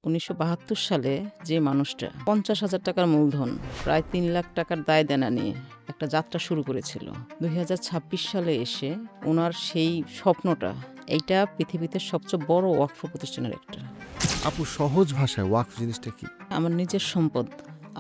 1972 সালে যে মানুষটা 50,000 টাকার মূলধন প্রায় 3 লাখ টাকার দায় দেনা নিয়ে একটা যাত্রা শুরু করেছিল, 2026 সালে এসে ওনার সেই স্বপ্নটা, এইটা পৃথিবীতে সবচেয়ে বড় ওয়াকফ প্রতিষ্ঠানের একটা। আপু, সহজ ভাষায় ওয়াকফ জিনিসটা কি? আমার নিজের সম্পদ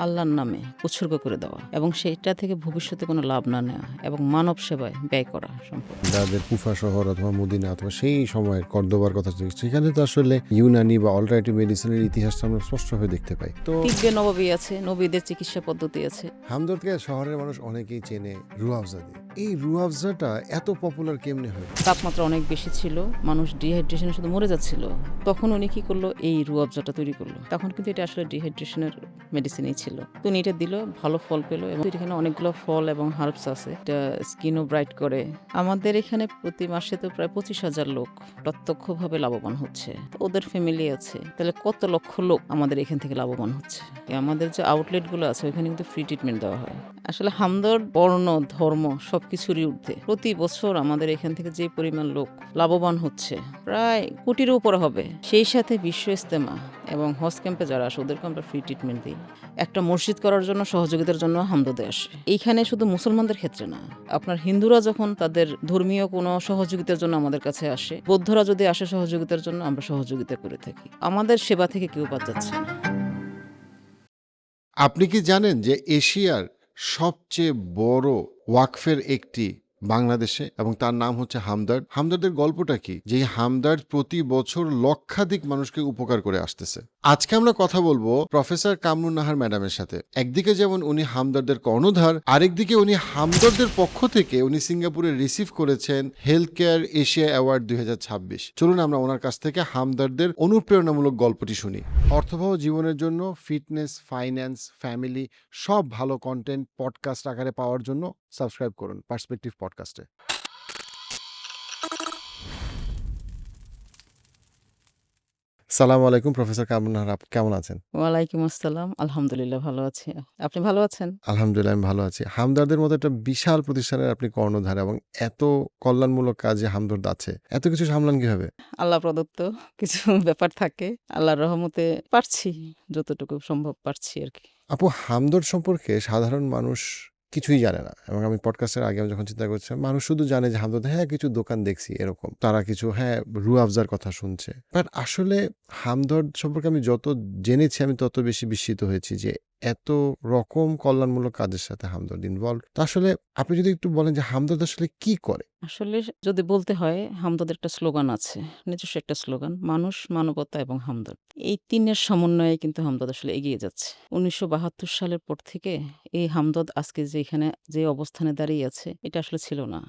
আল্লাহর নামে উৎসর্গ করে দেওয়া এবং সেটা থেকে ভবিষ্যতে কোনো লাভ না নেওয়া এবং মানব সেবায় ব্যয় করা সম্পদ। যাদের কুফা শহর অথবা মদিনা অথবা সেই সময়ের কর্দোবার কথা, সেখানে তো আসলে ইউনানি বা অল্টারনেটিভ মেডিসিনের ইতিহাসটা আমরা স্পষ্টভাবে দেখতে পাই। তো তিব্বে নববী আছে, নবীদের চিকিৎসা পদ্ধতি আছে। হামদর্দকে শহরের মানুষ অনেকেই চেনে রুয়াবজা দিয়ে। এই রুয়াবজাটা এত পপুলার কেমনে হয়? তাপমাত্রা অনেক বেশি ছিল, মানুষ ডিহাইড্রেশনে শুধু মরে যাচ্ছিল। তখন উনি কি করলো, এই রুয়াবজাটা তৈরি করলো। তখন কিন্তু এটা আসলে ডিহাইড্রেশনের মেডিসিনই ছিল। তো উনি এটা দিল, ভালো ফল পেলো এবং এখানে অনেকগুলো ফল এবং হার্বস আছে, এটা স্কিনও ব্রাইট করে। আমাদের এখানে প্রতি মাসে তো প্রায় 25,000 লোক প্রত্যক্ষভাবে লাভবান হচ্ছে। তো ওদের ফ্যামিলি আছে, তাহলে কত লক্ষ লোক আমাদের এখান থেকে লাভবান হচ্ছে। আমাদের যে আউটলেটগুলো আছে ওইখানে কিন্তু ফ্রি ট্রিটমেন্ট দেওয়া হয়। আসলে হামদর্দ বর্ণ ধর্ম সবকিছুরই ঊর্ধ্বে। প্রতি বছর আমাদের এখান থেকে যে পরিমাণ লোক লাভবান হচ্ছে প্রায় কোটির উপরে হবে। সেই সাথে বিশ্ব ইস্তেমা এবং হজ ক্যাম্পে যারা আসে ওদেরকে আমরা ফ্রি ট্রিটমেন্ট দিই। একটা মসজিদ করার জন্য সহযোগিতার জন্য হামদর্দে আসে। এইখানে শুধু মুসলমানদের ক্ষেত্রে না, আপনার হিন্দুরা যখন তাদের ধর্মীয় কোনো সহযোগিতার জন্য আমাদের কাছে আসে, বৌদ্ধরা যদি আসে সহযোগিতার জন্য, আমরা সহযোগিতা করে থাকি। আমাদের সেবা থেকে কেউ বাদ যাচ্ছে না। আপনি কি জানেন যে এশিয়ার সবচেয়ে বড় ওয়াকফের একটি বাংলাদেশে, এবং তার নাম হচ্ছে হামদর্দ? হামদর্দের গল্পটা কি? যে হামদর্দ প্রতি বছর লক্ষাধিক মানুষকে উপকার করে আসতেছে। আজকে আমরা কথা বলবো প্রফেসর কামরুন নাহার ম্যাডামের সাথে। একদিকে যেমন উনি হামদর্দের কর্ণধার, আরেকদিকে উনি হামদর্দের পক্ষ থেকে উনি সিঙ্গাপুরে রিসিভ করেছেন হেলথ কেয়ার এশিয়া অ্যাওয়ার্ড 2026। চলুন আমরা ওনার কাছ থেকে হামদর্দের অনুপ্রেরণামূলক গল্পটি শুনি। অর্থবহ জীবনের জন্য ফিটনেস, ফাইন্যান্স, ফ্যামিলি সব ভালো কন্টেন্ট পডকাস্ট আকারে পাওয়ার জন্য সাবস্ক্রাইব করুন পার্সপেক্টিভ পডকাস্টে। সালামু আলাইকুম প্রফেসর কামরুন নাহার, আপনি কেমন আছেন? ওয়ালাইকুম আসসালাম, আলহামদুলিল্লাহ ভালো আছি। আপনি ভালো আছেন? আলহামদুলিল্লাহ, আমি ভালো আছি। হামদর্দের মতো একটা বিশাল প্রতিষ্ঠানের আপনি কর্ণধার, এবং এত কল্যাণমূলক কাজে হামদর্দ আছে, এত কিছু সামলান কিভাবে? আল্লাহ প্রদত্ত কিছু ব্যাপার থাকে, আল্লাহর রহমতে পারছি, যতটুকু সম্ভব পারছি আর কি। আপু, হামদর্দ সম্পর্কে সাধারণ মানুষ কিছুই জানে না, এবং আমি পডকাস্টের আগে আমি যখন চিন্তা করছিলাম, মানুষ শুধু জানে যে হামদর্দ, হ্যাঁ কিছু দোকান দেখছি এরকম, তারা কিছু হ্যাঁ রুয়াবজার কথা শুনছে। বাট আসলে হামদর্দ সম্পর্কে আমি যত জেনেছি আমি তত বেশি বিস্মিত হয়েছি যে এত রকম কল্যাণমূলক কাজের সাথে হামদর্দ ইনভলভ। তো আসলে আপনি যদি একটু বলেন যে হামদর্দ আসলে কি করে? আসলে যদি বলতে হয়, হামদর্দের একটা স্লোগান আছে, নিজস্ব একটা স্লোগান, মানুষ, মানবতা এবং হামদর্দ। এই তিনের সমন্বয়ে কিন্তু হামদর্দ আসলে এগিয়ে যাচ্ছে। 1972 সালের পর থেকে এই হামদর্দ আজকে যে এখানে যে অবস্থানে দাঁড়িয়ে আছে, এটা আসলে ছিল না।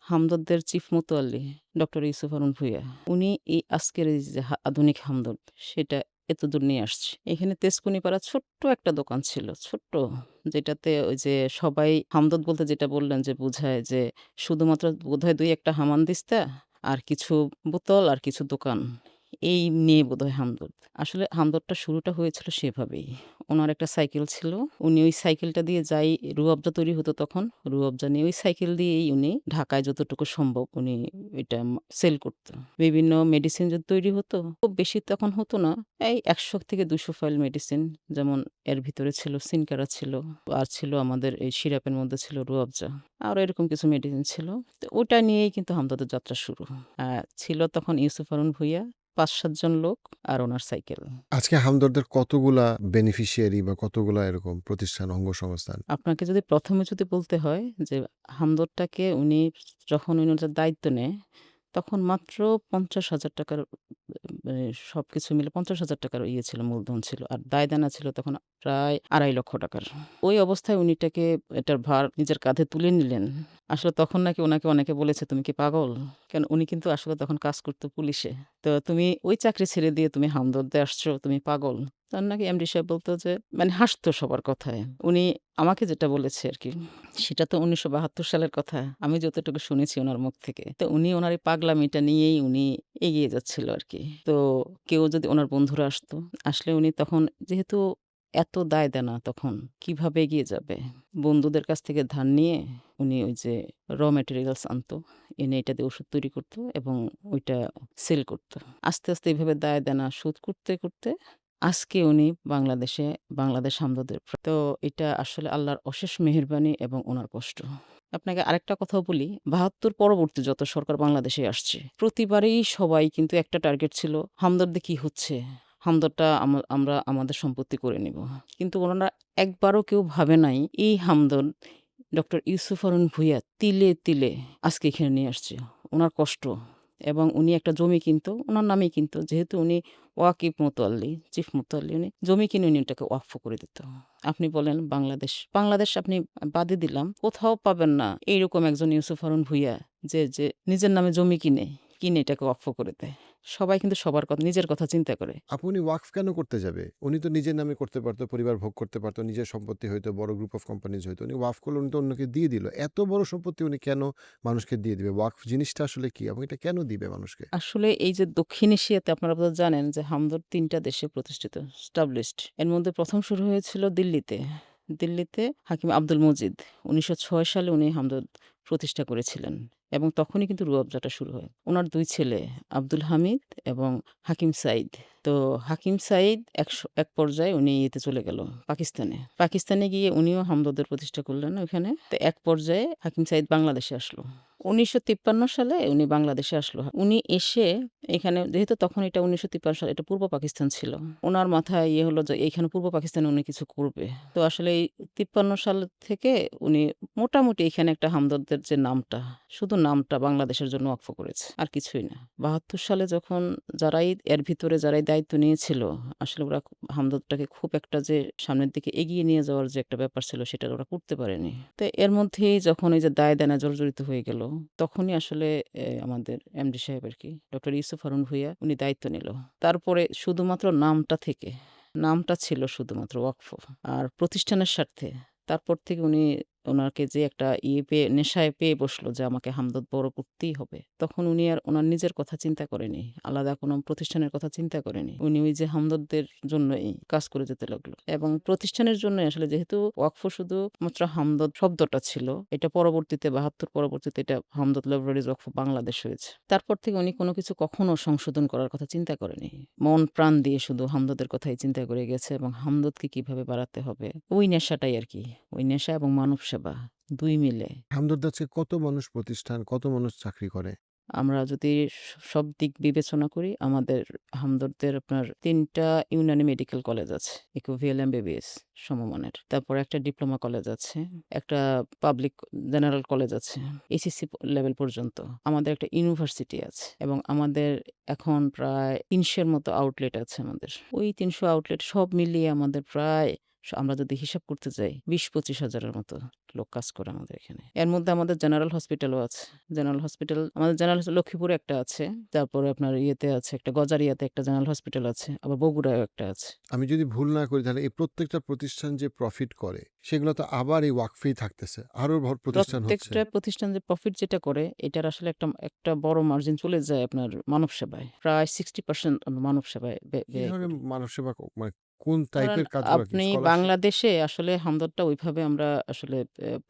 হামদর্দের চিফ মুতোয়াল্লি ডক্টর ইউসুফ হারুন ভূঁইয়া, উনি এই আজকের এই যে আধুনিক হামদর্দ, সেটা এতদূর নিয়ে আসছে। এখানে তেজকুনিপাড়া ছোট্ট একটা দোকান ছিল, ছোট্ট, যেটাতে ওই যে সবাই হামদর্দ বলতে যেটা বললেন যে বুঝায় যে শুধুমাত্র বোধহয় ২-১টা হামানদিস্তা আর কিছু বোতল আর কিছু দোকান, এই নিয়ে বোধহয় হামদর্দ। আসলে হামদর্দটা শুরুটা হয়েছিল সেভাবেই। উনার একটা সাইকেল ছিল, উনি ওই সাইকেলটা দিয়ে যাই রুয়াবজা তৈরি হতো তখন, রুয়াবজা নিয়ে ওই সাইকেল দিয়েই উনি ঢাকায় যতটুকু সম্ভব উনি এটা সেল করতো। বিভিন্ন মেডিসিন যদি তৈরি হতো, খুব বেশি তখন হতো না, এই ১০০ থেকে ২০০ ফাইল মেডিসিন, যেমন এর ভিতরে ছিল সিনকারা ছিল, আর ছিল আমাদের এই সিরাপের মধ্যে ছিল রুয়াবজা, আর এরকম কিছু মেডিসিন ছিল। তো ওটা নিয়েই কিন্তু হামদর্দের যাত্রা শুরু। ছিল তখন ইউসুফ হারুন ভূঁইয়া, ৫-৭ জন লোক আর ওনার সাইকেল। আজকে হামদর্দের কতগুলা বেনিফিশিয়ারি বা কতগুলা এরকম প্রতিষ্ঠান, অঙ্গ সংস্থান? আপনাকে যদি প্রথমে যদি বলতে হয় যে হামদর্দটাকে উনি যখন উনি ওটার দায়িত্ব নেয়, তখন মাত্র ৫০,০০০ টাকার মানে সবকিছু মিলে ৫০,০০০ টাকার ইয়ে ছিল, মূলধন ছিল। আর দায়-দেনা ছিল তখন প্রায় ২.৫ লক্ষ টাকার। ওই অবস্থায় উনি এটার ভার নিজের কাঁধে তুলে নিলেন। আসলে তখন নাকি উনাকে অনেকে বলেছে, "তুমি কি পাগল?" কেন উনি কিন্তু আসলে তখন কাজ করতো পুলিশে। তো তুমি ওই চাকরি ছেড়ে দিয়ে তুমি হামদর্দে আসছো, তুমি পাগল? তখন নাকি এমডি সাহেব বলতো যে, মানে হাসতো সবার কথায়। উনি আমাকে যেটা বলেছে আরকি, সেটা তো ১৯৭২ সালের কথা। আমি যতটুকু শুনেছি উনার মুখ থেকে। তো উনি উনার এই পাগলামিটা নিয়েই উনি এগিয়ে যাচ্ছিল আরকি। তো কেউ যদি উনার বন্ধুরা আসতো, আসলে উনি তখন যেহেতু এত দায়-দেনা তখন কিভাবে এগিয়ে যাবে? বন্ধুদের কাছ থেকে ধার নিয়ে উনি ওই যে ম্যাটেরিয়ালস আনতো, এনে এটা দিয়ে ওষুধ তৈরি করতো এবং ওইটা সেল করতো। আস্তে, আস্তে এভাবে দায়-দেনা শোধ করতে, করতে আজকে উনি বাংলাদেশ হামদর্দের তো এটা আসলে আল্লাহর অশেষ মেহেরবানি এবং ওনার কষ্ট। আপনাকে আরেকটা কথাও বলি, ৭২ পরবর্তী যত সরকার বাংলাদেশে আসছে, প্রতিবারেই সবাই কিন্তু একটা টার্গেট ছিল, হামদর্দে কি হচ্ছে? হামদর্দটা আমরা আমাদের সম্পত্তি করে নিব। কিন্তু ওনারা একবারও কেউ ভাবে নাই এই হামদর্দ ডক্টর ইউসুফ হারুন ভূঁইয়া তিলে, তিলে আজকে এখানে নিয়ে আসছে। উনার কষ্ট এবং উনি একটা জমি কিনতো, উনার নামেই কিনতো। যেহেতু উনি ওয়াকিব মোতোয়াল্লি, চিফ মোতোয়াল্লি উনি, জমি কিনে উনি ওটাকে ওয়াকফ করে দিত। আপনি বলেন বাংলাদেশ আপনি বাদই দিলাম, কোথাও পাবেন না এইরকম একজন ইউসুফ হারুন ভূঁইয়া যে নিজের নামে জমি কিনে এটাকে ওয়াকফ করে দেয়। সবাই কিন্তু সবার কথা, নিজের কথা চিন্তা করে। আপু উনি ওয়াকফ কেন করতে যাবে? উনি তো নিজের নামে করতে পারতো, পরিবার ভোগ করতে পারতো, নিজের সম্পত্তি হয়তো, বড় গ্রুপ অফ কোম্পানিজ হয়তো। উনি ওয়াকফ করলে উনি তো অন্যকে দিয়ে দিল। এত বড় সম্পত্তি উনি কেন মানুষকে দিয়ে দিবে? ওয়াকফ জিনিসটা আসলে কি এবং এটা কেন দিবে মানুষকে? আসলে এই যে দক্ষিণ এশিয়াতে আপনারা বোধহয় জানেন যে হামদর্দ ৩ টা দেশে প্রতিষ্ঠিত, established। এর মধ্যে ১ম শুরু হয়েছিল দিল্লিতে। দিল্লিতে হাকিম আব্দুল মজিদ ১৯০৬ সালে উনি হামদর্দ প্রতিষ্ঠা করেছিলেন এবং তখনই কিন্তু রুয়াবজাটা শুরু হয়। উনার ২ ছেলে আব্দুল হামিদ এবং হাকিম সাঈদ। তো হাকিম সাঈদ এক পর্যায়ে উনি ইয়েতে চলে গেল পাকিস্তানে। পাকিস্তানে গিয়ে উনিও হামদর্দের প্রতিষ্ঠা করলেন ওইখানে। তো এক পর্যায়ে হাকিম সাঈদ বাংলাদেশে আসলো। ১৯৫৩ সালে উনি বাংলাদেশে আসলো। উনি এসে এখানে, যেহেতু তখন এটা ১৯৫৩ সালে এটা পূর্ব পাকিস্তান ছিল। উনার মাথায় ইয়ে হলো যে এইখানে পূর্ব পাকিস্তানে উনি কিছু করবে। তো আসলে এই ৫৩ সাল থেকে উনি মোটামুটি এখানে একটা হামদর্দের যে নামটা, শুধু নামটা বাংলাদেশের জন্য ওয়াকফ করেছে। আর কিছুই না। ৭২ সালে যখন এর ভিতরে যারাই দায়িত্ব নিয়েছিল, আসলে ওরা হামদর্দটাকে খুব একটা যে সামনের দিকে এগিয়ে নিয়ে যাওয়ার যে একটা ব্যাপার ছিল সেটা ওরা করতে পারেনি। তো এর মধ্যেই যখন এই যে দায়-দেনা জর্জরিত হয়ে গেল, তখনই আসলে আমাদের এমডি সাহেব আরকি, ডক্টর ইউসুফ হারুন ভূঁইয়া উনি দায়িত্ব নিল। তারপরে শুধুমাত্র নামটা ছিল শুধুমাত্র ওয়াকফ। আর প্রতিষ্ঠানের স্বার্থে তারপর থেকে উনাকে যে একটা নেশায় পেয়ে বসলো যে আমাকে হামদর্দ বড় করতেই হবে। তখন উনি আর উনার নিজের কথা চিন্তা করেনি। আলাদা কোনো প্রতিষ্ঠানের কথা চিন্তা করেনি। উনি ওই যে হামদর্দের জন্যই কাজ করে যেতে লাগলো। এবং প্রতিষ্ঠানের জন্যই আসলে, যেহেতু ওয়াকফ শুধুমাত্র হামদর্দ শব্দটা ছিল, এটা পরবর্তীতে ৭২ পরবর্তীতে এটা হামদর্দ ল্যাবরেটরিজ ওয়াকফ বাংলাদেশ হয়েছে। তারপর থেকে উনি কোনো কিছু কখনো সংশোধন করার কথা চিন্তা করেনি। মন প্রাণ দিয়ে শুধু হামদর্দের কথাই চিন্তা করে গেছে এবং হামদর্দকে কিভাবে বাড়াতে হবে, ওই নেশাটাই আরকি। ওই নেশা এবং মানব সেবা ২ মিলে। হামদর্দ আজকে কত মানুষ প্রতিষ্ঠান, কত মানুষ চাকরি করে? আমরা যদি সব দিক বিবেচনা করি, আমাদের হামদর্দের আপনার ৩ টা ইউনানি মেডিকেল কলেজ আছে, ইকুভিএল এমবিবিএস সমমানের। তারপরে একটা ডিপ্লোমা কলেজ আছে, একটা পাবলিক জেনারেল কলেজ আছে, এইচএসসি লেভেল পর্যন্ত। আমাদের একটা ইউনিভার্সিটি আছে এবং আমাদের এখন প্রায় ৩০০ এর মতো আউটলেট আছে আমাদের। ওই ৩০০ আউটলেট সব মিলিয়ে আমাদের প্রায়, আমরা যদি হিসাব করতে যাই, ২০-২৫ হাজারের মতো লোক কাজ করে আমাদের এখানে। এর মধ্যে আমাদের জেনারেল হসপিটালও আছে। আমাদের জেনারেল লক্ষ্মীপুরে একটা আছে। তারপরে আপনার ইয়েতে আছে, একটা গজারিয়াতে একটা জেনারেল হসপিটাল আছে। আবার বগুড়ায়ও একটা আছে। আমি যদি ভুল না করি তাহলে এই প্রত্যেকটা প্রতিষ্ঠান যে প্রফিট করে সেগুলো তো আবার এই ওয়াকফেই থাকতেছে। আরো প্রতিষ্ঠান হচ্ছে। প্রত্যেকটা প্রতিষ্ঠান যে প্রফিট যেটা করে, এটার আসলে একটা বড় মার্জিন চলে যায় আপনার মানব সেবায়। প্রায় 60% আমরা মানব সেবায় কি ব্যয় ধরনের করি। মানব সেবা মানে কোন ধরেন টাইপের কাজগুলো, কি আপনি স্কলারশিপ? বাংলাদেশে আসলে হামদর্দটা ওইভাবে আমরা আসলে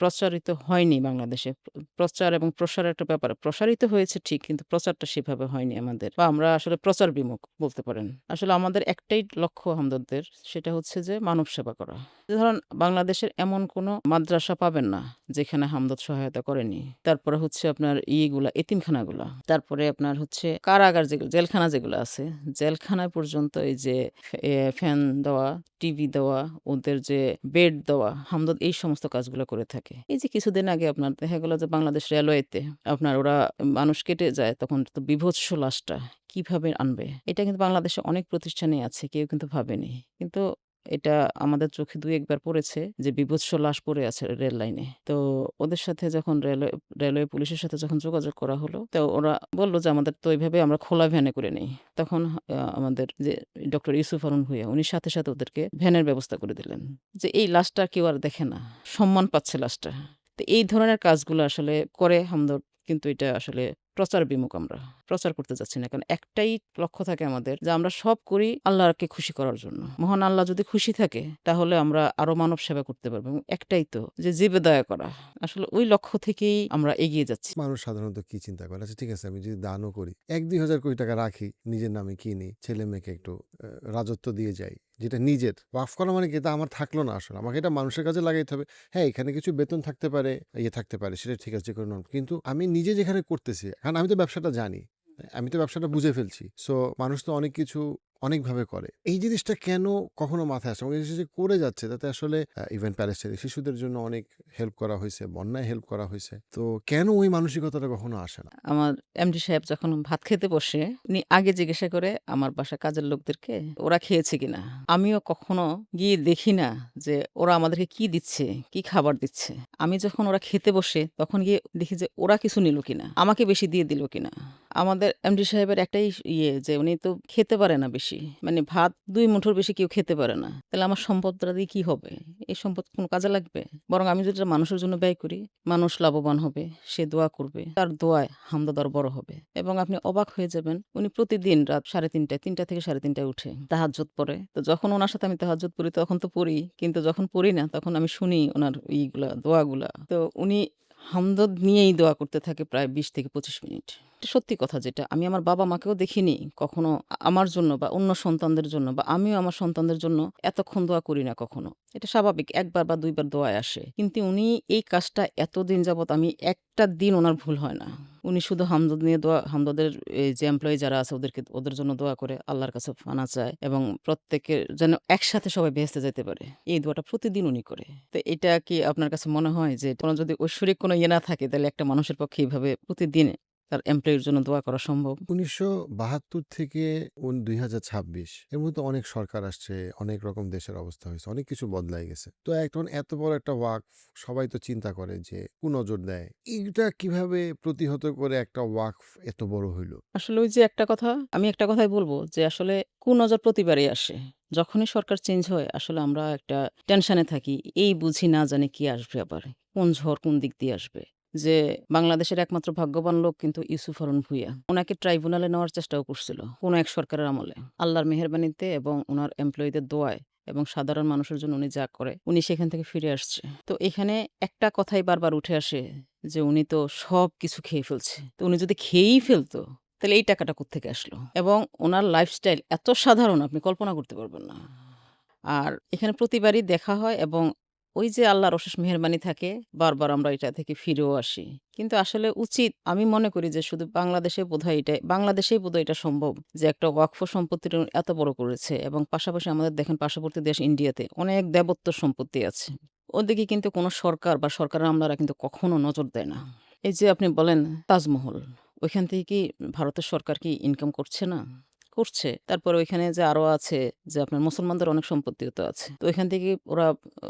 প্রচারিত হয়নি বাংলাদেশে। প্রচার এবং প্রসারের একটা ব্যাপার। প্রসারিত হয়েছে ঠিক, কিন্তু প্রচারটা সেভাবে হয়নি আমাদের। বা আমরা আসলে প্রচার বিমুখ বলতে পারেন। আসলে আমাদের একটাই লক্ষ্য হামদর্দের, সেটা হচ্ছে যে মানব সেবা করা। ধরেন বাংলাদেশের এমন কোনো মাদ্রাসা পাবেন না যেখানে হামদর্দ সহায়তা করেনি। তারপরে হচ্ছে আপনার এতিমখানাগুলা। তারপরে আপনার হচ্ছে কারাগার যেগুলো, জেলখানা যেগুলো আছে, জেলখানায় পর্যন্ত এই যে ফ্যান দেওয়া, টিভি দেওয়া, ওদের যে বেড দেওয়া, হামদর্দ এই সমস্ত কাজগুলো করে থাকে। এই যে কিছুদিন আগে আপনার দেখা গেল যে বাংলাদেশ রেলওয়েতে আপনার ওরা মানুষ কেটে যায়, তখন তো বীভৎস লাশটা কিভাবে আনবে? এটা কিন্তু বাংলাদেশে অনেক প্রতিষ্ঠানেই আছে, কেউ কিন্তু ভাবেনি। কিন্তু এটা আমাদের চোখে ২-১ বার পড়েছে যে বীভৎস লাশ পড়ে আছে রেল লাইনে। তো ওদের সাথে যখন রেলওয়ে পুলিশের সাথে যখন যোগাযোগ করা হলো, তো ওরা বলল যে আমাদের তো এইভাবে আমরা খোলা ভ্যানে করে নেই। তখন আমাদের যে ডক্টর ইউসুফ হারুন ভূঁইয়া উনি সাথে, সাথে ওদেরকে ভ্যানের ব্যবস্থা করে দিলেন। যে এই লাশটা কেউ আর দেখে না। সম্মান পাচ্ছে লাশটা। তো এই ধরনের কাজগুলো আসলে করে হামদর্দ, কিন্তু এটা আসলে প্রচার বিমুখ আমরা। প্রচার করতে যাচ্ছি না। কারণ একটাই লক্ষ্য থাকে আমাদের যে আমরা সব করি আল্লাহকে খুশি করার জন্য। মহান আল্লাহ যদি খুশি থাকে তাহলে আমরা আরো মানব সেবা করতে পারবো এবং একটাই তো যে জীবে দয়া করা। আসলে ওই লক্ষ্য থেকেই আমরা এগিয়ে যাচ্ছি। মানুষ সাধারণত কি চিন্তা করে? আচ্ছা ঠিক আছে, আমি যদি দানও করি, ১-২ হাজার কোটি টাকা রাখি, নিজের নামে কিনি, ছেলে-মেয়েকে একটু রাজত্ব দিয়ে যাই। যেটা নিজের। ওয়াকফ করা মানে কি? এটা আমার থাকলো না আসলে। আমাকে এটা মানুষের কাজে লাগাইতে হবে। হ্যাঁ, এখানে কিছু বেতন থাকতে পারে, থাকতে পারে। সেটা ঠিক আছে, যেকোনো নরম। কিন্তু আমি নিজে যেখানে করতেছি, কারণ আমি তো ব্যবসাটা জানি। আমি তো ব্যবসাটা বুঝে ফেলছি। সো মানুষ তো অনেক কিছু অনেকভাবে করে। এই জিনিসটা কেন কখনো মাথায় আসে না? এই জিনিসটা যে করে যাচ্ছে তাতে আসলে ইভেন প্যালেস্টাইনের শিশুদের জন্য অনেক হেল্প করা হইছে, বন্যায় হেল্প করা হইছে। তো কেন ওই মানসিকতাটা কখনো আসে না? আমার এমডি সাহেব যখন ভাত খেতে বসে, উনি আগে জিজ্ঞাসা করে আমার বাসার কাজের লোকদেরকে, ওরা খেয়েছে কিনা? আমিও কখনো গিয়ে দেখি না যে ওরা আমাদেরকে কি দিচ্ছে, কি খাবার দিচ্ছে। আমি যখন ওরা খেতে বসে তখন গিয়ে দেখি যে ওরা কিছু নিল কিনা, আমাকে বেশি দিয়ে দিল কিনা। আমাদের এমডি সাহেবের একটাই যে উনি তো খেতে পারে না বেশি। মানে ভাত ২ মুঠোর বেশি কেউ খেতে পারে না। তাহলে আমার সম্পদটা দিয়ে কি হবে? এই সম্পদ কোনো কাজে লাগবে? বরং আমি যদি এটা মানুষের জন্য ব্যয় করি, মানুষ লাভবান হবে, সে দোয়া করবে। তার দোয়ায় হামদা দর বড় হবে। এবং আপনি অবাক হয়ে যাবেন, উনি প্রতিদিন রাত ৩:৩০ ৩টা থেকে ৩:৩০ উঠে তাহাজ্জুদ পড়ে। তো যখন উনার সাথে আমি তাহাজ্জুদ পড়ি তখন তো পড়ি। কিন্তু যখন পড়ি না তখন আমি শুনি উনার দোয়াগুলা। তো উনি হামদর্দ নিয়েই দোয়া করতে থাকে প্রায় ২০ থেকে ২৫ মিনিট। এটা সত্যি কথা যেটা আমি আমার বাবা-মাকেও দেখিনি কখনো আমার জন্য বা অন্য সন্তানদের জন্য বা আমিও আমার সন্তানদের জন্য এতক্ষণ দোয়া করি না কখনো। এটা স্বাভাবিক ১ বার বা ২ বার দোয়ায় আসে। কিন্তু উনি এই কাজটা এতদিন যাবৎ আমি একটা দিন উনার ভুল হয় না। উনি শুধু হামদর্দ নিয়ে হামদর্দের এই যে এমপ্লয়ি যারা আছে ওদের জন্য দোয়া করে আল্লাহর কাছে পানা চায় এবং প্রত্যেকের যেন একসাথে সবাই বেহেশতে যেতে পারে। এই দোয়াটা প্রতিদিন উনি করে। তো এটা কি আপনার কাছে মনে হয় যে কোনো যদি ঐশ্বরিক কোনো না থাকে তাহলে একটা মানুষের পক্ষে এভাবে প্রতিদিন তার এমপ্লয়ির জন্য দোয়া করা সম্ভব? ১৯৭২ থেকে ২০২৬ এর মধ্যে অনেক সরকার আসছে, অনেক রকম দেশের অবস্থা হয়েছে, অনেক কিছু বদলাই গেছে। তো এখন এত বড় একটা ওয়াকফ, সবাই তো চিন্তা করে যে কুনজর দেয়। এইটা কিভাবে প্রতিহত করে একটা ওয়াকফ এত বড় হইল? আসলে ওই যে একটা কথা, আমি একটা কথাই বলব যে আসলে কুনজর প্রতিবারই আসে। যখনই সরকার চেঞ্জ হয় আসলে আমরা একটা টেনশনে থাকি। এই বুঝি না জানি কি আসবে আবার। কোন ঝড় কোন দিক দিয়ে আসবে। যে বাংলাদেশের একমাত্র ভাগ্যবান লোক কিন্তু ইউসুফ হারুন ভূঁইয়া। উনাকে ট্রাইব্যুনালে নেওয়ার চেষ্টাও করছিল কোন এক সরকারের আমলে। আল্লাহর মেহেরবানিতে এবং উনার এমপ্লয়িদের দোয়ায় এবং সাধারণ মানুষের জন্য উনি যা করে উনি সেখান থেকে ফিরে আসছে। তো এখানে একটা কথাই বারবার উঠে আসে যে উনি তো সবকিছু খেয়ে ফেলছে। তো উনি যদি খেয়েই ফেলতো তাহলে এই টাকাটা কোত্থেকে আসলো? এবং উনার লাইফস্টাইল এত সাধারণ আপনি কল্পনা করতে পারবেন না। আর এখানে প্রতিবারই দেখা হয় এবং ওই যে আল্লাহর অশেষ মেহেরবানি থাকে, বারবার আমরা এটা থেকে ফিরেও আসি। কিন্তু আসলে উচিত আমি মনে করি যে শুধু বাংলাদেশেই বোধহয় এটা সম্ভব যে একটা ওয়াকফ সম্পত্তিটা এত বড় করেছে এবং পাশাপাশি আমাদের দেখেন পার্শ্ববর্তী দেশ ইন্ডিয়াতে অনেক দেবত্ব সম্পত্তি আছে। ওদিকে কিন্তু কোনো সরকার বা সরকারের আমলারা কিন্তু কখনো নজর দেয় না। এই যে আপনি বলেন তাজমহল, ওইখান থেকে কি ভারতের সরকার কি ইনকাম করছে না? করছে। তারপরে ওইখানে যে আরো আছে যে আপনার মুসলমানদের অনেক সম্পত্তিও তো আছে। তো ওইখান থেকে ওরা আ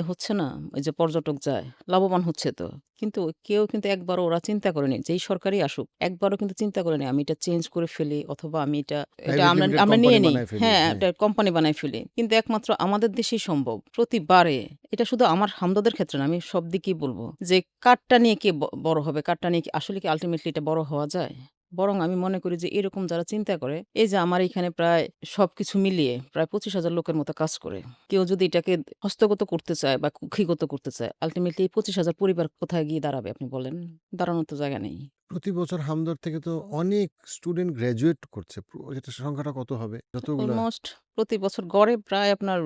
হচ্ছে না? ওই যে পর্যটক যায়, লাভবান হচ্ছে তো। কিন্তু কেউ কিন্তু একবারও ওরা চিন্তা করেনি। যেই সরকারই আসুক, একবারও কিন্তু চিন্তা করেনি আমি এটা চেঞ্জ করে ফেলি অথবা আমি এটা প্রাইভেট আমরা লিমিটেড আমরা কোম্পানি নিয়ে নেই। বানায় ফেলি। হ্যাঁ, হ্যাঁ। একটা কোম্পানি বানায় ফেলি। কিন্তু একমাত্র আমাদের দেশেই সম্ভব। প্রতিবারে এটা শুধু আমার হামদর্দের ক্ষেত্রে না, আমি সব দিকেই বলব যে কারটা নিয়ে কে বড় হবে, কারটা নিয়ে কি আসলে কি আল্টিমেটলি এটা বড় হওয়া যায়? বরং আমি মনে করি যে এরকম যারা চিন্তা করে, এই যে আমার এখানে প্রায় সবকিছু মিলিয়ে প্রায় ২৫,০০০ লোকের মতো কাজ করে। কেউ যদি এটাকে হস্তগত করতে চায় বা কুক্ষিগত করতে চায়, আল্টিমেটলি এই ২৫,০০০ পরিবার কোথায় গিয়ে দাঁড়াবে আপনি বলেন? দাঁড়ানোর তো জায়গা নেই। প্রতি বছর হামদর্দ থেকে তো অনেক স্টুডেন্ট গ্র্যাজুয়েট করছে। এটার সংখ্যাটা কত হবে? যতগুলা অলমোস্ট প্রতি বছর গড়ে প্রায় আপনার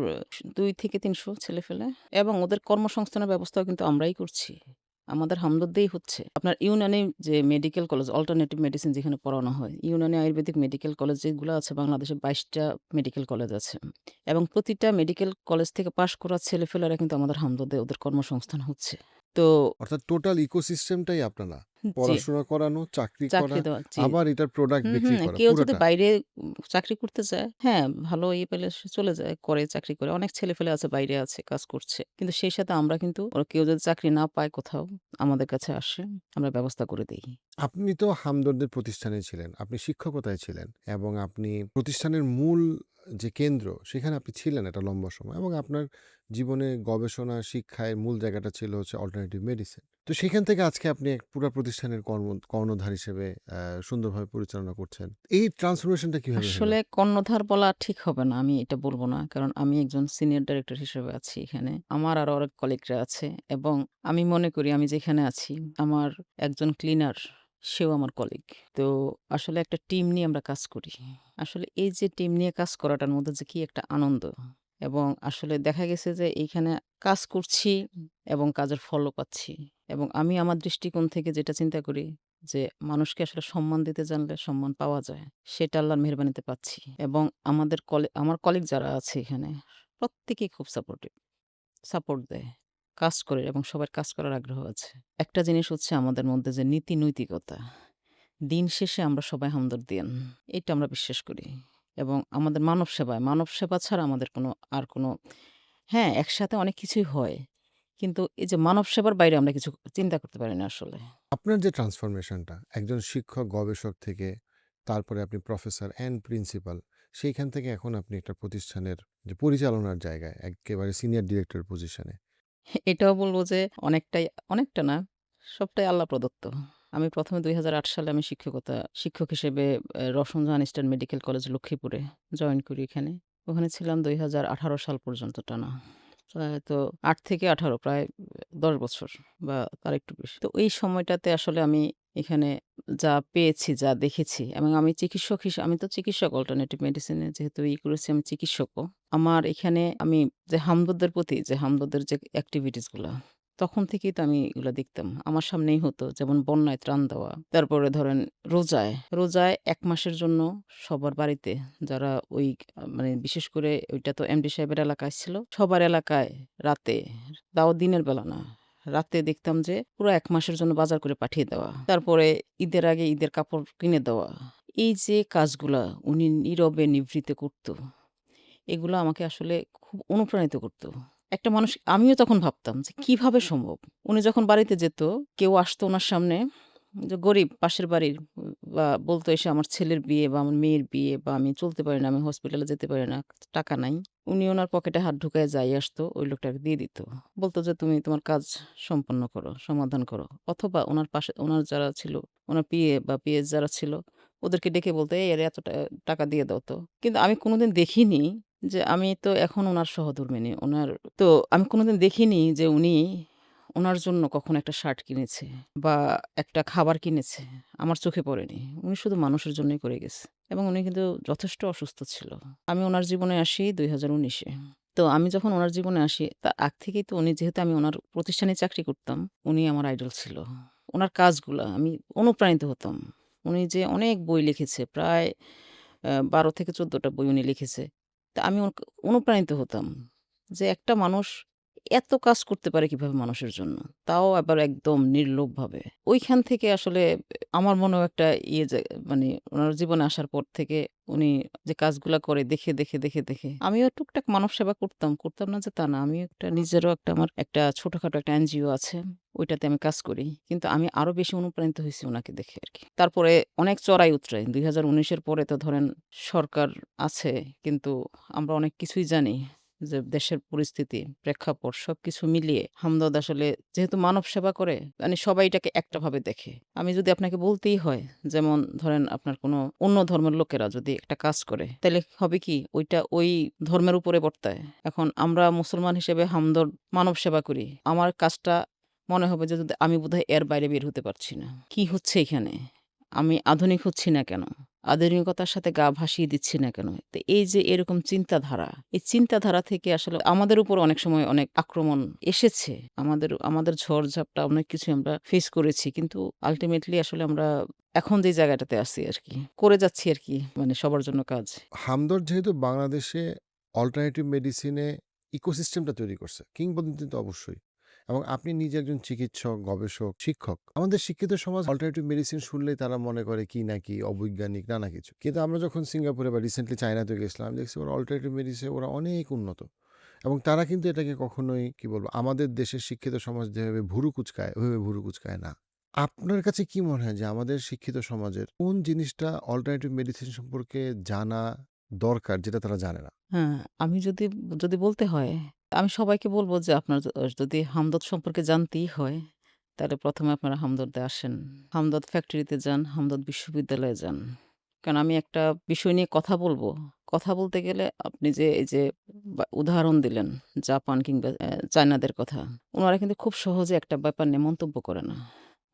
২ থেকে ৩০০ ছেলেফেলে এবং ওদের কর্মসংস্থানের ব্যবস্থাও কিন্তু আমরাই করছি। আমাদের হামদর্দেই হচ্ছে। আপনার ইউনানি যে মেডিকেল কলেজ, অল্টারনেটিভ মেডিসিন যেখানে পড়ানো হয়, ইউনানি আয়ুর্বেদিক মেডিকেল কলেজ যেগুলো আছে বাংলাদেশে ২২ টা মেডিকেল কলেজ আছে। এবং প্রতিটা মেডিকেল কলেজ থেকে পাশ করা ছেলেফেলেরা কিন্তু আমাদের হামদর্দে ওদের কর্মসংস্থান হচ্ছে। তো অর্থাৎ টোটাল ইকোসিস্টেমটাই আপনারা। জি, পড়াশোনা করানো, চাকরি করা, চাকরি দেওয়া জি। আবার এটার প্রোডাক্ট হুম, বিক্রি হুম। করা কেউ যদি পুরাটা। বাইরে চাকরি করতে চায়, হ্যাঁ, ভালো পেলে সে চলে যায়, করে চাকরি করে। অনেক ছেলেফেলে আছে বাইরে আছে, কাজ করছে। কিন্তু সেই সাথে আমরা কিন্তু ওরা কেউ যদি চাকরি না পায় কোথাও, আমাদের কাছে আসে, আমরা ব্যবস্থা করে দেই। আপনি তো হামদর্দের প্রতিষ্ঠানে ছিলেন। আপনি শিক্ষকতায় ছিলেন এবং আপনি প্রতিষ্ঠানের মূল যে কেন্দ্র সেখানে আপনি ছিলেন একটা লম্বা সময় এবং আপনার জীবনে গবেষণা, শিক্ষায় মূল জায়গাটা ছিল হচ্ছে অল্টারনেটিভ মেডিসিন। তো সেখান থেকে আজকে আপনি এক পুরা প্রতিষ্ঠানের কর্ণধার হিসেবে সুন্দরভাবে পরিচালনা করছেন। এই ট্রান্সফরমেশনটা কিভাবে হলো? আসলে কর্ণধার বলা ঠিক হবে না। আমি এটা বলব না। কারণ আমি একজন সিনিয়র ডাইরেক্টর হিসেবে আছি এখানে। আমার আরো অনেক কলিগরা আছে এবং আমি মনে করি আমি যেখানে আছি, আমার একজন ক্লিনার সেও আমার কলিগ। তো আসলে একটা টিম নিয়ে আমরা কাজ করি। আসলে এই যে টিম নিয়ে কাজ করাটার মধ্যে যে কি একটা আনন্দ এবং আসলে দেখা গেছে যে এইখানে কাজ করছি এবং কাজের ফলও পাচ্ছি। এবং আমি আমার দৃষ্টিকোণ থেকে যেটা চিন্তা করি যে মানুষকে আসলে সম্মান দিতে জানলে সম্মান পাওয়া যায়। সেটা আল্লাহর মেহেরবানিতে পাচ্ছি। এবং আমার কলিগ যারা আছে এখানে প্রত্যেকেই খুব সাপোর্ট দেয়। কাজ করে এবং সবার কাজ করার আগ্রহ আছে। একটা জিনিস হচ্ছে আমাদের মধ্যে যে নীতি নৈতিকতা। দিন শেষে আমরা সবাই হামদর্দিয়ান। এটা আমরা বিশ্বাস করি। এবং আমাদের মানব সেবা ছাড়া আমাদের কোনো হ্যাঁ, একসাথে অনেক কিছুই হয়। কিন্তু এই যে মানব সেবার বাইরে আমরা কিছু চিন্তা করতে পারি না আসলে। আপনার যে ট্রান্সফরমেশনটা একজন শিক্ষক, গবেষক থেকে তারপরে আপনি প্রফেসর অ্যান্ড প্রিন্সিপাল, সেইখান থেকে এখন আপনি একটা প্রতিষ্ঠানের যে পরিচালনার জায়গায় একেবারে সিনিয়র ডিরেক্টর পজিশনে। এটাও বলব যে অনেকটা না, সবটাই আল্লাহ প্রদত্ত। আমি ১ম এ ২০০৮ সালে আমি শিক্ষক হিসেবে রওশন জাহান ইস্টার্ন মেডিকেল কলেজ লক্ষ্মীপুরে জয়েন করি এখানে। ওখানে ছিলাম ২০১৮ সাল পর্যন্ত টানা। প্রায় তো ৮ থেকে ১৮ প্রায় ১০ বছর বা তার একটু বেশি। তো এই সময়টাতে আসলে আমি এখানে যা পেয়েছি, যা দেখেছি এবং আমি তো চিকিৎসক অল্টারনেটিভ মেডিসিনে যেহেতু করেছি আমি চিকিৎসকও। আমার এখানে আমি যে হামদর্দের প্রতি যে হামদর্দের যে এক্টিভিটিস গুলা, তখন থেকেই তো আমি এগুলা দেখতাম। আমার সামনেই হতো যেমন বন্যায় ত্রাণ দেওয়া। তারপরে ধরেন রোজায় ১ মাসের জন্য সবার বাড়িতে যারা মানে বিশেষ করে ওইটা তো এমডি সাহেবের এলাকায় ছিল। সবার এলাকায় রাতে, তাও দিনের বেলা না। রাতে দেখতাম যে পুরো ১ মাসের জন্য বাজার করে পাঠিয়ে দেওয়া। তারপরে ঈদের আগে ঈদের কাপড় কিনে দেওয়া। এই যে কাজগুলা উনি নীরবে নিভৃতে করত, এগুলো আমাকে আসলে খুব অনুপ্রাণিত করত। একটা মানুষ আমিও তখন ভাবতাম যে কিভাবে সম্ভব? উনি যখন বাড়িতে যেত, কেউ আসতো উনার সামনে যে গরিব পাশের বাড়ির বা বলতো এসে আমার ছেলের বিয়ে বা আমার মেয়ের বিয়ে বা আমি চলতে পারি না, আমি হসপিটালে যেতে পারি না, টাকা নাই। উনি উনার পকেটে হাত ঢুকায়ে যাই আসতো, ওই লোকটাকে দিয়ে দিত। বলতো যে তুমি তোমার কাজ সম্পন্ন করো, সমাধান করো। অথবা উনার পাশে উনার যারা ছিল, উনার পিএ বা পিএস যারা ছিল, ওদেরকে ডেকে বলতো, "এই এর এত টাকা দিয়ে দাও তো।" কিন্তু আমি কোনোদিন দেখিনি যে আমি তো এখন উনার সহধর্মিণী। তো আমি কোনোদিন দেখিনি যে উনি উনার জন্য কখনো একটা শার্ট কিনেছে বা একটা খাবার কিনেছে। আমার চোখে পড়েনি। উনি শুধু মানুষের জন্যই করে গেছে। এবং উনি কিন্তু যথেষ্ট অসুস্থ ছিল। আমি উনার জীবনে আসি ২০১৯ এ। তো আমি যখন উনার জীবনে আসি তার আগ থেকেই তো উনি যেহেতু আমি উনার প্রতিষ্ঠানে চাকরি করতাম, উনি আমার আইডল ছিল। উনার কাজগুলা আমি অনুপ্রাণিত হতাম। উনি যে অনেক বই লিখেছে, প্রায় ১২ থেকে ১৪ টা বই উনি লিখেছে। তা আমি অনুপ্রাণিত হতাম যে একটা মানুষ এত কাজ করতে পারে কিভাবে মানুষের জন্য। তাও আবার একদম নির্লোভভাবে। ওইখান থেকে আসলে আমার মনেও একটা যে মানে উনার জীবনে আসার পর থেকে উনি যে কাজগুলা করে দেখে আমিও টুকটাক মানব সেবা করতাম না যে তা না। আমিও নিজেরও আমার একটা ছোটখাটো একটা এনজিও আছে। ওইটাতে আমি কাজ করি। কিন্তু আমি আরো বেশি অনুপ্রাণিত হইছি উনাকে দেখে আরকি। তারপরে অনেক চড়াই উতরাই ২০১৯ এর পরে তো ধরেন সরকার আছে, কিন্তু আমরা অনেক কিছুই জানি যে দেশের পরিস্থিতি, প্রেক্ষাপট সবকিছু মিলিয়ে হামদর্দ আসলে যেহেতু মানব সেবা করে, মানে সবাই এটাকে একটাভাবে দেখে। আমি যদি আপনাকে বলতেই হয়, যেমন ধরেন আপনার কোনো অন্য ধর্মের লোকেরা যদি একটা কাজ করে, তাইলে হবে কি ওইটা ওই ধর্মের উপরে বর্তায়। এখন আমরা মুসলমান হিসেবে হামদর্দ মানব সেবা করি। আমার কাজটা মনে হবে যে যদি আমি বোধহয় এর বাইরে বের হতে পারছি না। কি হচ্ছে এখানে? আমি আধুনিক হচ্ছি না কেন? আধুনিকতার সাথে গা ভাসিয়ে দিচ্ছি না কেন? তো এই যে এরকম চিন্তাধারা, এই চিন্তাধারা থেকে আসলে আমাদের উপর অনেক সময় অনেক আক্রমণ এসেছে। আমাদের ঝড়-ঝাপটা অনেক কিছুই আমরা ফেস করেছি। কিন্তু আল্টিমেটলি আসলে আমরা এখন যে জায়গাটাতে আছি আরকি, করে যাচ্ছি আরকি মানে সবার জন্য কাজ। হামদর্দ যেহেতু বাংলাদেশে অল্টারনেটিভ মেডিসিনে ইকোসিস্টেমটা তৈরি করছে, কিংবদন্তি তো অবশ্যই। এবং আপনি নিজে একজন চিকিৎসক, গবেষক, শিক্ষক। আমাদের শিক্ষিত সমাজ অল্টারনেটিভ মেডিসিন শুনলেই তারা মনে করে কি না কি অবৈজ্ঞানিক নানা কিছু। কিন্তু আমরা যখন সিঙ্গাপুরে বা রিসেন্টলি চায়নাতে গেছিলাম, আমি দেখছি ওরা অল্টারনেটিভ মেডিসিনে ওরা অনেক উন্নত। এবং তারা কিন্তু এটাকে কখনোই কি বলবো আমাদের দেশের শিক্ষিত সমাজ যেভাবে ভুরু কুঁচকায়, ওইভাবে ভুরু কুঁচকায় না। আপনার কাছে কি মনে হয় যে আমাদের শিক্ষিত সমাজের কোন জিনিসটা অল্টারনেটিভ মেডিসিন সম্পর্কে জানা দরকার যেটা তারা জানে না? হ্যাঁ, আমি যদি বলতে হয়, আমি সবাইকে বলব যে আপনার যদি হামদর্দ সম্পর্কে জানতেই হয়, তাহলে প্রথমে আপনারা হামদর্দে আসেন। হামদর্দ ফ্যাক্টরিতে যান, হামদর্দ বিশ্ববিদ্যালয়ে যান। কারণ আমি একটা বিষয় নিয়ে কথা বলবো। কথা বলতে গেলে আপনি যে এই যে উদাহরণ দিলেন জাপান কিংবা চায়নাদের কথা। উনারা কিন্তু খুব সহজে একটা ব্যাপার নিয়ে মন্তব্য করে না।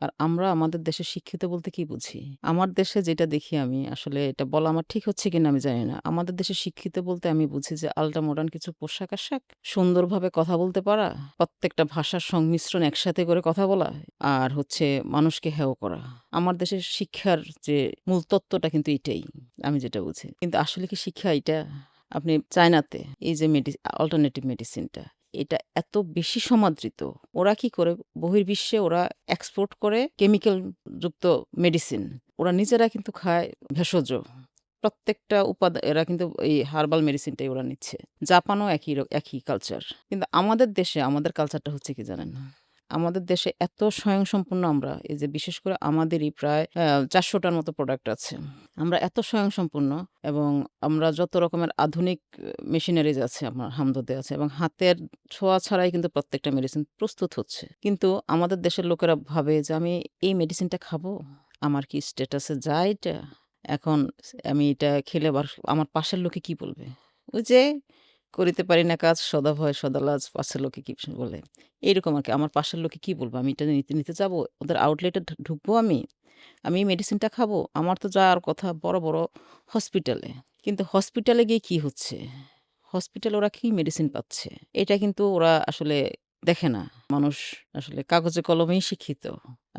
আর আমরা আমাদের দেশে শিক্ষিত বলতে কি বুঝি? আমার দেশে যেটা দেখি আমি আসলে এটা বলা আমার ঠিক হচ্ছে কিনা আমি জানি না। আমাদের দেশে শিক্ষিত বলতে আমি বুঝি যে আল্ট্রা মডার্ন কিছু পোশাক-আশাক, সুন্দরভাবে কথা বলতে পারা, প্রত্যেকটা ভাষার সংমিশ্রণ একসাথে করে কথা বলা, আর হচ্ছে মানুষকে হেয় করা। আমার দেশের শিক্ষার যে মূল তত্ত্বটা কিন্তু এটাই, আমি যেটা বুঝি। কিন্তু আসলে কি শিক্ষা এটা? আপনি চায়নাতে এই যে অল্টারনেটিভ মেডিসিনটা, এটা এত বেশি সমাদৃত। ওরা কি করে বহির্বিশ্বে ওরা এক্সপোর্ট করে কেমিক্যাল যুক্ত মেডিসিন। ওরা নিজেরা কিন্তু খায় ভেষজ। প্রত্যেকটা উপাদান এরা কিন্তু এই হার্বাল মেডিসিনটাই ওরা নিচ্ছে। জাপানও একই কালচার। কিন্তু আমাদের দেশে আমাদের কালচারটা হচ্ছে কি জানেন? আমাদের দেশে এত স্বয়ংসম্পূর্ণ আমরা, এই যে বিশেষ করে আমাদেরই প্রায় ৪০০ টার মতো প্রোডাক্ট আছে। আমরা এত স্বয়ংসম্পূর্ণ এবং আমরা যত রকমের আধুনিক মেশিনারিজ আছে আমার হামদর্দে আছে এবং হাতের ছোঁয়া ছাড়াই কিন্তু প্রত্যেকটা মেডিসিন প্রস্তুত হচ্ছে। কিন্তু আমাদের দেশের লোকেরা ভাবে যে আমি এই মেডিসিনটা খাবো? আমার কি স্ট্যাটাসে যায় এটা? এখন আমি এটা খেলে আবার আমার পাশের লোকে কি বলবে? ওই যে করিতে পারি না কাজ সদা ভয় সদা লাজ পাশের লোকে কি বলে? এইরকম আরকি। আমার পাশের লোকে কি বলবে? আমি এটা নিতে যাবো? ওদের আউটলেটে ঢুকবো আমি? আমি এই মেডিসিনটা খাবো? আমার তো যাওয়ার কথা বড় হসপিটালে। কিন্তু হসপিটালে গিয়ে কি হচ্ছে? হসপিটালে ওরা কি মেডিসিন পাচ্ছে? এটা কিন্তু ওরা আসলে দেখে না। মানুষ আসলে কাগজে কলমেই শিক্ষিত।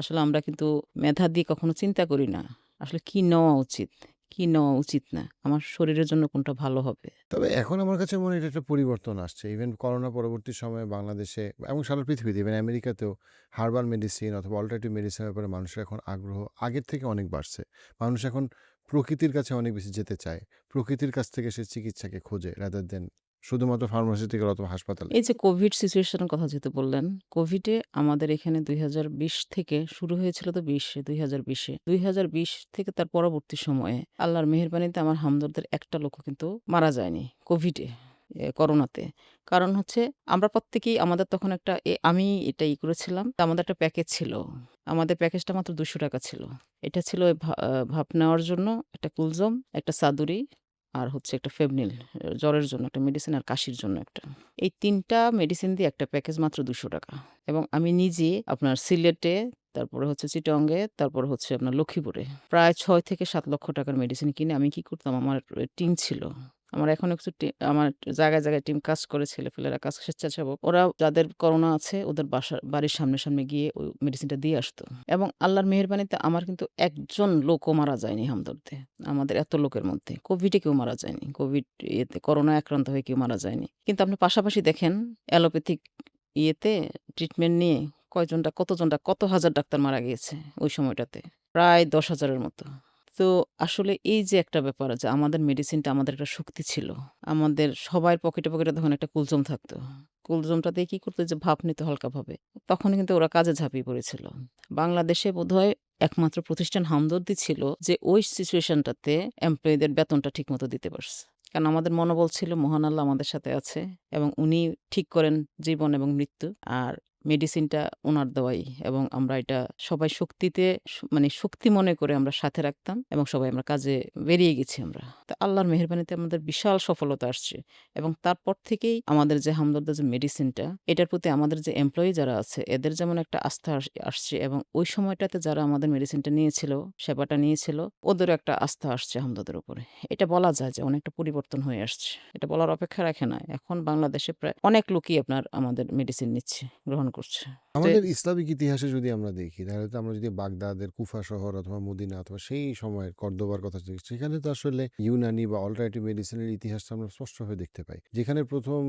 আসলে আমরা কিন্তু মেধা দিয়ে কখনো চিন্তা করি না। আসলে কি নেওয়া উচিত, কি নেওয়া উচিত না। আমার শরীরের জন্য কোনটা ভালো হবে। তবে এখন আমার কাছে মনে হয় এটা একটা পরিবর্তন আসছে। ইভেন করোনা পরবর্তী সময়ে বাংলাদেশে এবং সারা পৃথিবীতে ইভেন আমেরিকাতেও হার্বাল মেডিসিন অথবা অল্টারনেটিভ মেডিসিনের ব্যাপারে মানুষের এখন আগ্রহ আগের থেকে অনেক বাড়ছে। মানুষ এখন প্রকৃতির কাছে অনেক বেশি যেতে চায়। প্রকৃতির কাছ থেকে সে চিকিৎসাকে খোঁজে রাদার দেন শুধুমাত্র ফার্মাসিউটিক্যাল অথবা হাসপাতালে। এই যে কোভিড সিচুয়েশনের কথা যেহেতু বললেন, কোভিডে আমাদের এখানে ২০২০ থেকে শুরু হয়েছিল তো ২০২০ এ। ২০২০ থেকে তার পরবর্তী সময়ে আল্লাহর মেহেরবানিতে আমার হামদর্দের একটা লোকও কিন্তু মারা যায়নি কোভিডে, করোনাতে। কারণ হচ্ছে আমরা প্রত্যেকেই আমাদের তখন একটা আমি এটা করেছিলাম। আমাদের একটা প্যাকেজ ছিল। আমাদের প্যাকেজটা মাত্র ৳২০০ ছিল। এটা ছিল ওই ভাপ নেওয়ার জন্য একটা কুলজম, একটা চাদুরি আর হচ্ছে একটা ফেবনিল, জ্বরের জন্য একটা মেডিসিন আর কাশির জন্য একটা। এই ৩ টা মেডিসিন দিয়ে একটা প্যাকেজ মাত্র ৳২০০। এবং আমি নিজে আপনার সিলেটে, তারপরে হচ্ছে চিটাগংয়ে, তারপরে হচ্ছে আপনার লক্ষ্মীপুরে প্রায় ৬ থেকে ৳৭ লক্ষ টাকার মেডিসিন কিনে আমি কি করতাম, আমার টিম ছিল। আমার এখনো কিছু আমার জায়গায় টিম কাজ করে, ছেলেপেলেরা কাজ, স্বেচ্ছাসেবক। ওরা যাদের করোনা আছে ওদের বাড়ির সামনে গিয়ে ওই মেডিসিনটা দিয়ে আসতো। এবং আল্লাহর মেহেরবানিতে আমার কিন্তু একজন লোকও মারা যায়নি হামদর্দে। আমাদের এত লোকের মধ্যে কোভিডে কেউ মারা যায়নি। কোভিড করোনায় আক্রান্ত হয়ে কেউ মারা যায়নি। কিন্তু আপনি পাশাপাশি দেখেন অ্যালোপ্যাথিক ইয়েতে ট্রিটমেন্ট নিয়ে কতজনটা কত হাজার ডাক্তার মারা গিয়েছে ওই সময়টাতে। প্রায় ১০,০০০ এর মতো। তো আসলে এই যে একটা ব্যাপার যে আমাদের মেডিসিনটা আমাদের একটা শক্তি ছিল। আমাদের সবার পকেটে তখন একটা কুলজম থাকতো। কুলজমটা দিয়ে কি করতো যে ভাপ নিত হালকাভাবে। তখন কিন্তু ওরা কাজে ঝাঁপিয়ে পড়েছিল। বাংলাদেশে বোধহয় একমাত্র প্রতিষ্ঠান হামদর্দি ছিল যে ওই সিচুয়েশনটাতে এমপ্লয়িদের বেতনটা ঠিকমতো দিতে পারছে। কারণ আমাদের মনোবল ছিল মহান আল্লাহ আমাদের সাথে আছে এবং উনি ঠিক করেন জীবন এবং মৃত্যু। আর মেডিসিনটা উনার দেওয়াই এবং আমরা এটা সবাই শক্তিতে মানে শক্তি মনে করে আমরা সাথে রাখতাম এবং সবাই আমরা কাজে বেরিয়ে গেছি আমরা। তো আল্লাহর মেহেরবানিতে আমাদের বিশাল সফলতা আসছে এবং তারপর থেকেই আমাদের যে হামদর্দের যে মেডিসিনটা, এটার প্রতি আমাদের যে এমপ্লয়ি যারা আছে এদের যেমন একটা আস্থা আসছে এবং ওই সময়টাতে যারা আমাদের মেডিসিনটা নিয়েছিল, সেবাটা নিয়েছিল, ওদেরও একটা আস্থা আসছে হামদর্দের উপরে। এটা বলা যায় যে অনেকটা পরিবর্তন হয়ে আসছে। এটা বলার অপেক্ষা রাখে না। এখন বাংলাদেশে প্রায় অনেক লোকই আপনার আমাদের মেডিসিন নিচ্ছে, গ্রহণ করছে। আমাদের ইসলামিক ইতিহাসে যদি আমরা দেখি তাহলে তো আমরা যদি বাগদাদের কুফা শহর অথবা মদিনা অথবা সেই সময়ের কর্দোবার কথা দেখি, সেখানে তো আসলে ইউনানি বা অল্টারনেটিভ মেডিসিনের ইতিহাসটা আমরা স্পষ্টভাবে দেখতে পাই। যেখানে প্রথম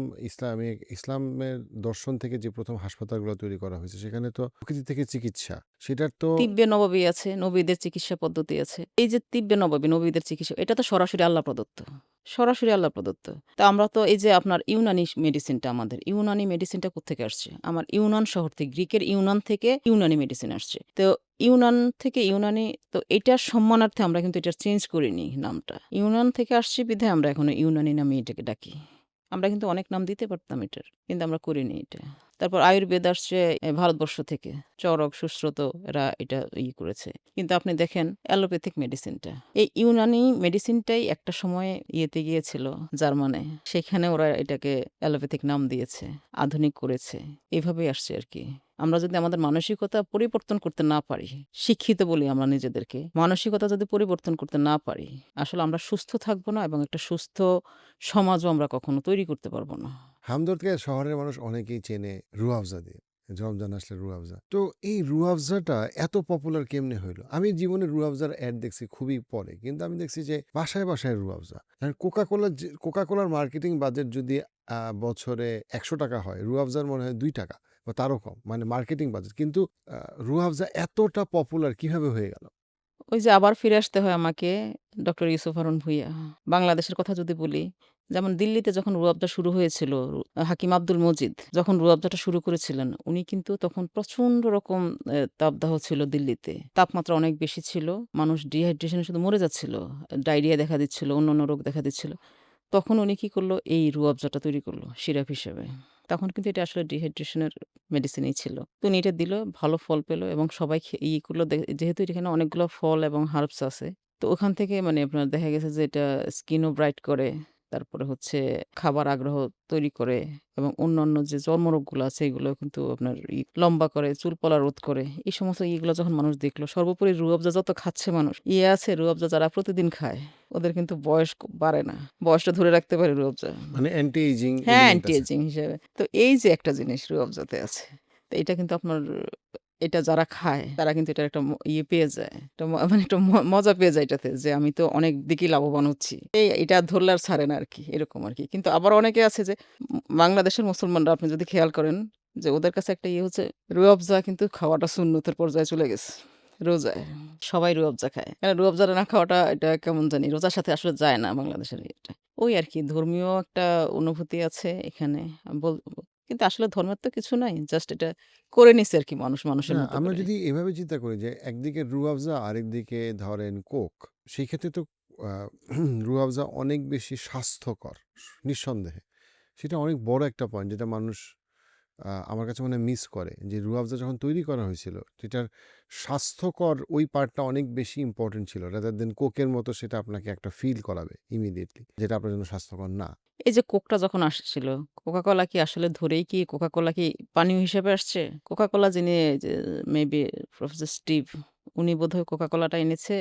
ইসলামের দর্শন থেকে যে প্রথম হাসপাতালগুলো তৈরি করা হয়েছে সেখানে তো প্রকৃতি থেকে চিকিৎসা সেটার তো তিব্বে নববী আছে, নবীদের চিকিৎসা পদ্ধতি আছে। এই যে তিব্বে নববী, নবীদের চিকিৎসা, এটা তো সরাসরি আল্লাহ প্রদত্ত। সরাসরি আল্লাহ প্রদত্ত। তো আমরা তো এই যে আপনার ইউনানি মেডিসিনটা, আমাদের ইউনানি মেডিসিনটা কোত্থেকে আসছে? আমার ইউনান শহর থেকে, গ্রিকের ইউনান থেকে ইউনানি মেডিসিন আসছে। তো ইউনান থেকে ইউনানি, তো এটার সম্মানার্থে আমরা কিন্তু এটা চেঞ্জ করিনি নামটা। ইউনান থেকে আসছে বিধায় আমরা এখনো ইউনানি নামে এটাকে ডাকি। আমরা কিন্তু অনেক নাম দিতে পারতাম এটার। কিন্তু আমরা করিনি এটা। তারপর আয়ুর্বেদ আসছে ভারতবর্ষ থেকে। চরক, সুশ্রুত এরা এটা করেছে। কিন্তু আপনি দেখেন অ্যালোপ্যাথিক মেডিসিনটা, এই ইউনানি মেডিসিনটাই একটা সময়ে ইয়েতে গিয়েছিল জার্মানে। সেখানে ওরা এটাকে অ্যালোপ্যাথিক নাম দিয়েছে, আধুনিক করেছে। এভাবেই আসছে আরকি। আমরা যদি আমাদের মানসিকতা পরিবর্তন করতে না পারি, শিক্ষিত বলি আমরা নিজেদেরকে, মানসিকতা যদি পরিবর্তন করতে না পারি, আসলে আমরা সুস্থ থাকবো না এবং একটা সুস্থ সমাজও আমরা কখনো তৈরি করতে পারবো না। হামদর্দকে শহরের মানুষ অনেকেই চেনে রুয়াবজা দিয়ে। রমজান আসলে রুয়াবজা। তো এই রুয়াবজাটা এত পপুলার কেমনে হইলো? আমি জীবনে রুয়াবজার অ্যাড দেখছি খুবই পরে। কিন্তু আমি দেখছি যে বাসায়, বাসায় রুয়াবজা। আর কোকা-কোলার মার্কেটিং বাজেট যদি বছরে ৳১০০ হয়, রুয়াবজার মনে হয় ৳২ বা তারও কম। মানে মার্কেটিং বাজেট। কিন্তু রুয়াবজা এতটা পপুলার কিভাবে হয়ে গেল? ওই যে আবার ফিরে আসতে হয় আমাকে ডক্টর ইউসুফ হারুন ভূঁইয়া। বাংলাদেশের কথা যদি বলি, যেমন দিল্লিতে যখন রুয়াবজা শুরু হয়েছিল, হাকিম আব্দুল মজিদ যখন রুয়াবজাটা শুরু করেছিলেন, উনি কিন্তু তখন প্রচণ্ড রকম তাপদাহ ছিল দিল্লিতে। তাপমাত্রা অনেক বেশি ছিল। মানুষ ডিহাইড্রেশনে শুধু মরে যাচ্ছিল। ডায়রিয়া দেখা দিচ্ছিল, অন্যান্য রোগ দেখা দিচ্ছিল। তখন উনি কি করলো? এই রুয়াবজাটা তৈরি করলো সিরাপ হিসেবে। তখন কিন্তু এটা আসলে ডিহাইড্রেশনের মেডিসিনই ছিল। তো উনি এটা দিল, ভালো ফল পেল এবং সবাই করলো যেহেতু এখানে অনেকগুলো ফল এবং হার্বস আছে। তো ওখান থেকে মানে আপনার দেখা গেছে যে এটা স্কিনও ব্রাইট করে, তারপরে হচ্ছে খাবার আগ্রহ তৈরি করে এবং অন্যান্য যে চর্মরোগগুলো আছে এগুলো কিন্তু আপনার লম্বা করে, চুল পড়া রোধ করে। এই সমস্ত ইয়েগুলো যখন মানুষ দেখলো, সর্বোপরি রুয়াবজা যত খাচ্ছে মানুষ, আছে রুয়াবজা যারা প্রতিদিন খায়, ওদের কিন্তু বয়স বাড়ে না। বয়সটা ধরে রাখতে পারে রুয়াবজা। মানে অ্যান্টি এইজিং হ্যাঁ, এলিমেন্ট অ্যান্টি আছে। এজিং হিসেবে। তো এই যে একটা জিনিস রুয়াবজাতে আছে। তো এটা কিন্তু আপনার এটা যারা খায় তারা কিন্তু এটার একটা পেয়ে যায়। একটা মানে একটা মজা পেয়ে যায় এটাতে যে আমি তো অনেক দিকেই লাভবান হচ্ছি। এটা ধরলে আর ছাড়ে না আরকি, এরকম আরকি। কিন্তু আবার অনেকে আছে যে বাংলাদেশের মুসলমানরা আপনি যদি খেয়াল করেন যে ওদের কাছে একটা হচ্ছে রুয়াবজা কিন্তু খাওয়াটা সুন্নতের পর্যায়ে চলে গেছে। রোজায় সবাই রুয়াবজা খায়। রুয়াবজা না খাওয়াটা এটা কেমন জানি রোজার সাথে আসলে যায় না বাংলাদেশের ইয়েটা। ওই আরকি ধর্মীয় একটা অনুভূতি আছে এখানে। আমি কিন্তু আসলে ধর্মের তো কিছু নাই। জাস্ট এটা করে নিছে আরকি মানুষ মানুষের না, মতো আমরা করে। যদি এভাবে চিন্তা করি যে একদিকে রুয়াবজা আরেকদিকে ধরেন কোক, সেই ক্ষেত্রে তো রুয়াবজা অনেক বেশি স্বাস্থ্যকর নিঃসন্দেহে। সেটা অনেক বড় একটা পয়েন্ট যেটা মানুষ আমার কাছে মনে হয় মিস করে যে রুয়াবজা যখন তৈরি করা হয়েছিল সেটার স্বাস্থ্যকর ওই পার্টটা অনেক বেশি ইম্পর্টেন্ট ছিল রাদার দেন কোকের মতো সেটা আপনাকে একটা ফিল করাবে ইমিডিয়েটলি যেটা আপনার জন্য স্বাস্থ্যকর না। এই যে কোকটা যখন আসছিল, কোকা-কোলা কি আসলে ধরেই কি কোকা-কোলা কি পানীয় হিসেবে আসছে? কোকা-কোলা যিনি যে মেবি প্রফেসর স্টিভ, উনি বোধহয় কোকা-কোলাটা এনেছে